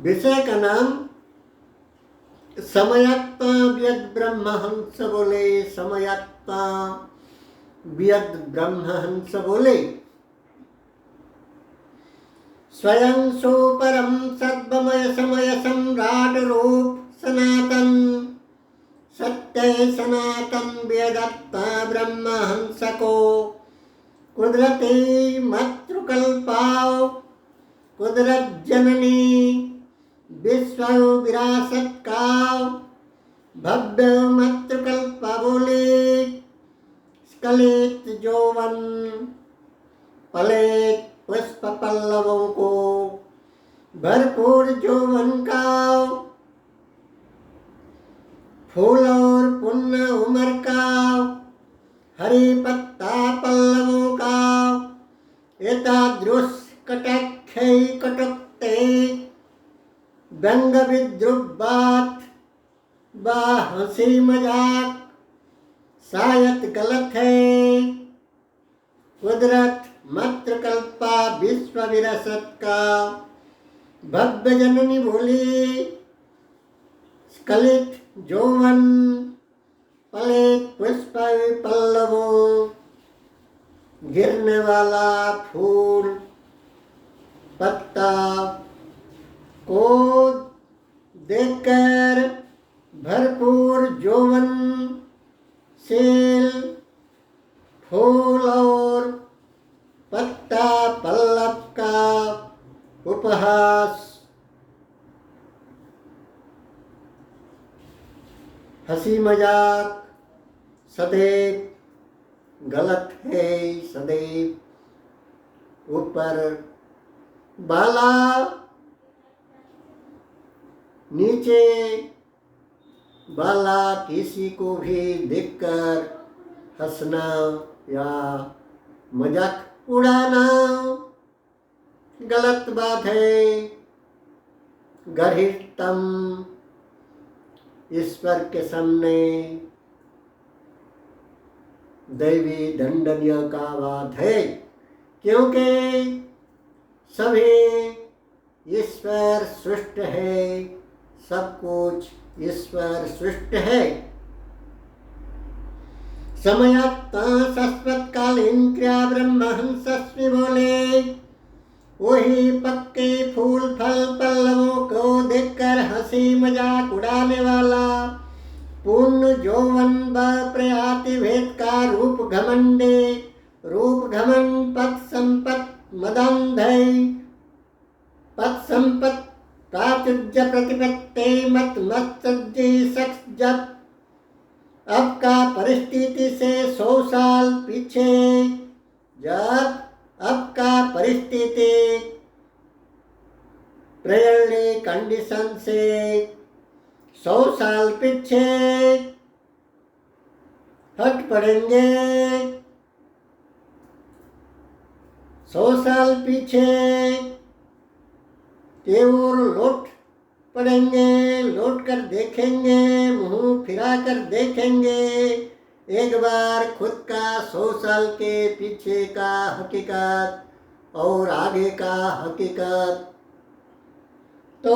विषय का नाम समयत्मा व्यद ब्रह्महंस बोले। समयत्मा व्यद ब्रह्महंस बोले। स्वयं सो परम सद्वमय समय सम्राट रूप सनातन सत्य सनातन वेदत्ता ब्रह्महंस को कुदरती मातृकल्पाओ कुदरत जननी विश्व विरासत का भव्य मातृकल्पा बोले। स्खलित यौवन पलित पुष्प पल्लवों को भरपूर यौवन का फूल और पुण्य उमर का हरी पत्ता पल्लवों का एतादृश कटक्षै कटुक्ते व्यंग विद्रुप बात बा हंसी मजाक शायद गलत है। कुदरत मातृकल्पा विश्व विरासत का भव्य जननी बोली। स्खलित यौवन पलित पुष्प पल्लवों गिरने वाला फूल पत्ता को देखकर भरपूर यौवन शील फूल और पत्ता पल्लव का उपहास हंसी मजाक सदैव गलत है। सदैव ऊपर बाला नीचे बाला किसी को भी देखकर हंसना या मजाक उड़ाना गलत बात है। गर्हितम ईश्वर के सामने दैवी दंडनीय का बात है, क्योंकि सभी ईश्वर सृष्ट है। सब कुछ ईश्वर सृष्ट है। समयत्ता शाश्वत कालीन क्रिया ब्रह्महंसस्वी बोले। वही पक्के फूल फल पल्लवों को देखकर हंसी मजाक उड़ाने वाला पूर्ण यौवन व प्रयाति भेद का रूप घमंडे रूप घमंड पद संपत मदंधय पद संपत प्राचुर्य प्रतिपत्ति मत मत्सज्जी सक्ष जब अब का परिस्थिति से 100 साल पीछे जब अब का परिस्थिति प्रेरणा कंडीशन से 100 साल पीछे हट पड़ेंगे। 100 साल पीछे की ओर लौट पड़ेंगे। लौट कर देखेंगे, मुंह फिरा कर देखेंगे एक बार खुद का 100 साल के पीछे का हकीकत और आगे का हकीकत, तो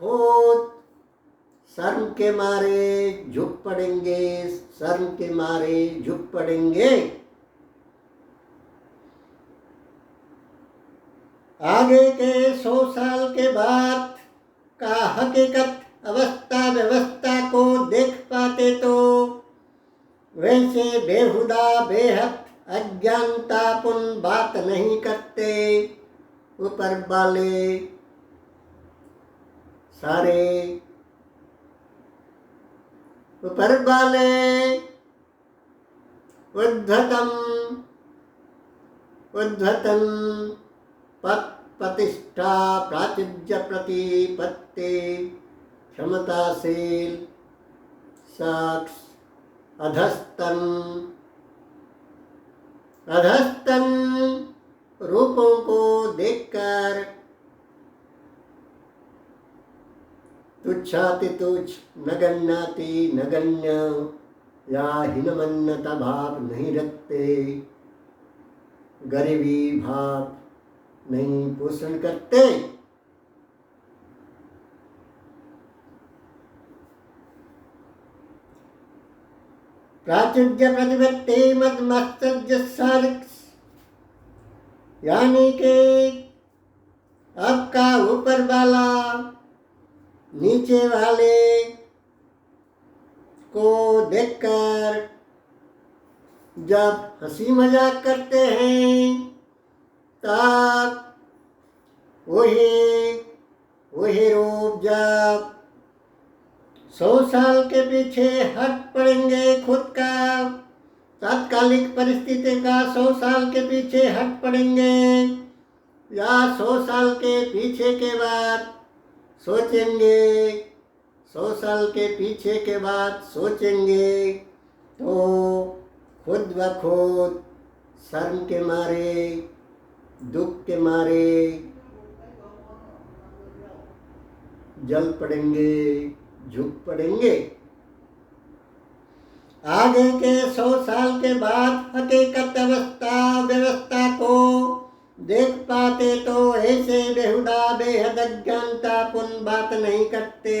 खुद शर्म के मारे झुक पड़ेंगे। शर्म के मारे झुक पड़ेंगे। आगे के 100 साल के बाद का हकीकत अवस्था व्यवस्था को देख पाते तो वैसे बेहुदा बेहद अज्ञानतापूर्ण बात नहीं करते। ऊपर वाले सारे ऊपर वाले उद्धतम प्रतिष्ठा प्राचुर्य प्रतिपत्ति क्षमताशील शख्स अधस्तन रूपों को देखकर तुच्छाति तुच्छ नगन्याति नगण्य या हीनमन्यता भाव नहीं रखते। गरीबी भाव नहीं पोषण करते। प्राचुर्य प्रतिपत्ति मदमस्तज सर्क्स, यानी कि आपका ऊपर वाला नीचे वाले को देखकर जब हंसी मजाक करते हैं तब वही रूप जब 100 साल के पीछे हट पड़ेंगे, खुद का तात्कालिक परिस्थिति का 100 साल के पीछे हट पड़ेंगे, या 100 साल के पीछे के बाद सोचेंगे, 100 साल के पीछे के बाद सोचेंगे तो खुद ब खुद शर्म के मारे, दुख के मारे जल पड़ेंगे, झुक पड़ेंगे। आगे के 100 साल के बाद हकीकत व्यवस्था को देख पाते तो ऐसे बेहुदा बेहद अज्ञानतापूर्ण बात नहीं करते।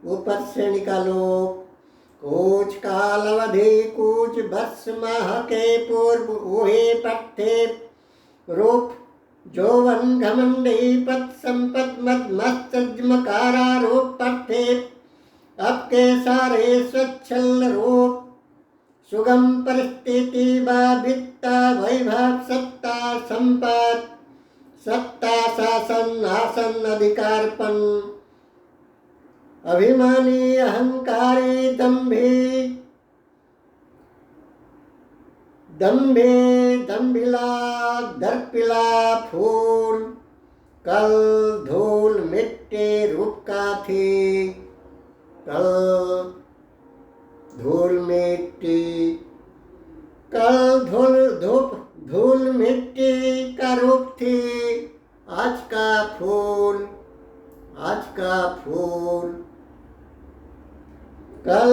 ऊपर से निकालो, कुछ काल अवधि कुछ वर्ष माह के पूर्व वही पट्टे रूप जौवन घमंडी पद संपद मद मस्तजमकारा रूप पट्टे अब के सारे स्वच्छल रूप सुगम परिस्थिति बाभित्ता वैभव सत्ता संपद सत्ता शासन आसन अधिकारपन अभिमानी अहंकारी दम्भिला दर्पिला फूल कल धूल मिट्टी रूप का थी, कल धूल मिट्टी, कल धूल मिट्टी का रूप थी, आज का फूल कल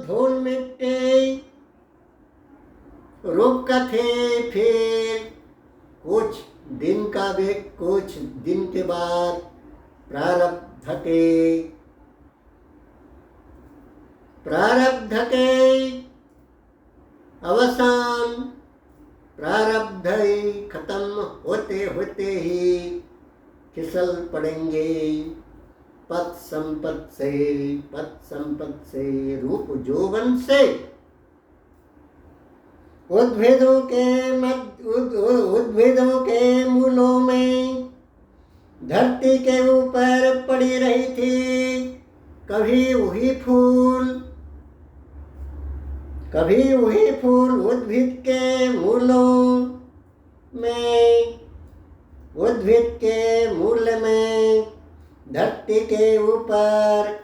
धूल मिट्टी रूप का थे, फिर कुछ दिन के बाद प्रारब्ध के अवसान, प्रारब्ध ही खत्म होते होते ही फिसल पड़ेंगे पद संपद से रूप जोवन से उद्भिदों के मूलों में धरती के ऊपर पड़ी रही थी कभी वही फूल उद्भिद के मूल में धरती के ऊपर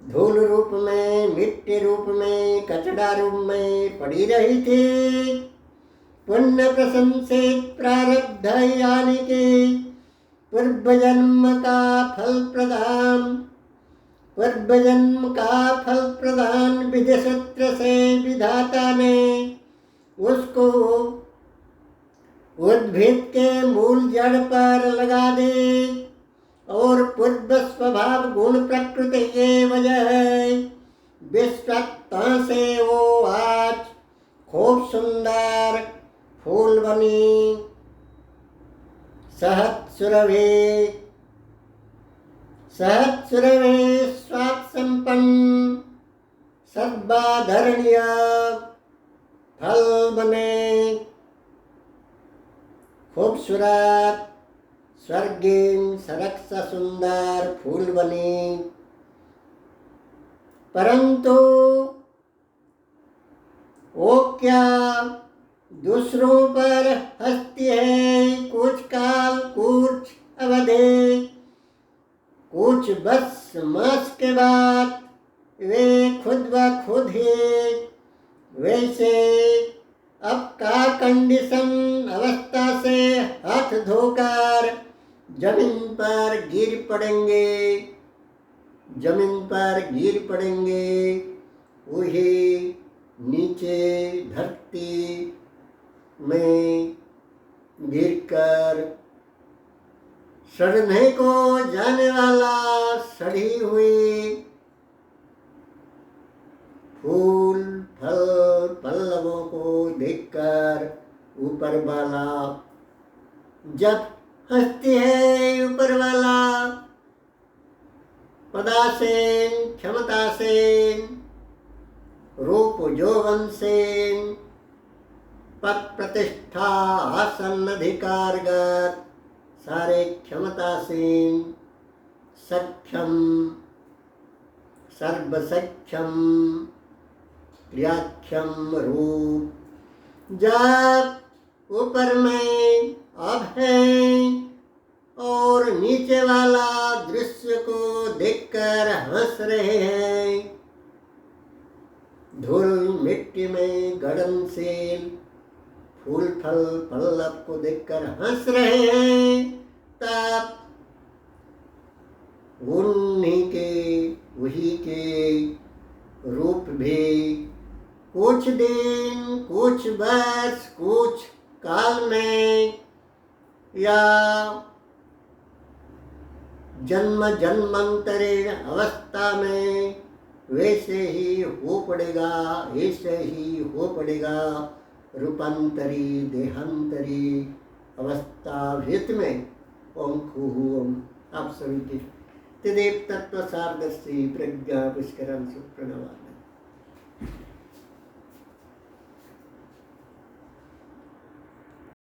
धूल रूप में, मिट्टी रूप में, कचड़ा रूप में पड़ी रही थी। पुण्य प्रशंसित प्रारब्ध यानी कि पूर्व जन्म का फल प्रदान विधि सूत्र से विधाता ने उसको उद्भिद के मूल जड़ पर लगा दे और पूर्व स्वभाव गुण प्रकृति ये वजह है विश्वता से वो आज खूब सुंदर फूल बनी, सहत सुरभि स्वाद संपन्न सर्वाधरणीय फल बने, खूबसूरत स्वर्गीन सरक्ष सुंदर फूल बनी। परंतु वो क्या दूसरों पर हंसती है, कुछ काल कुछ अवधि कुछ बस मास के बाद वे खुद ब खुद ही वैसे अब का कंडीशन अवस्था से हाथ धोकर जमीन पर गिर पड़ेंगे, वही नीचे धरती में गिरकर सड़ने को जाने वाला सड़ी हुई फूल फल पल्लवों को देखकर ऊपर वाला जब हंसती है ऊपर वाला, पदासेन क्षमतासेन रूप यौवन सेन पद प्रतिष्ठा आसन अधिकारगत सारे क्षमतासेन सक्षम सर्वसक्षम क्रियाक्षम रूप जब ऊपर में अब है और नीचे वाला दृश्य को देखकर हंस रहे हैं, धूल मिट्टी में गगनशील फूल फल पल्लव को देखकर हंस रहे हैं, तब उन्हीं के वही के रूप भी कुछ दिन कुछ वर्ष कुछ काल में या जन्म जन्मांतरीण अवस्था में वैसे ही हो पड़ेगा, ऐसे ही हो पड़ेगा। रूपांतरी देहांतरी अवस्था भेद में ओम खूम आप सभी के त्रिदेव तत्व सारदर्शी प्रज्ञा पुष्करम सुप्रणवाद।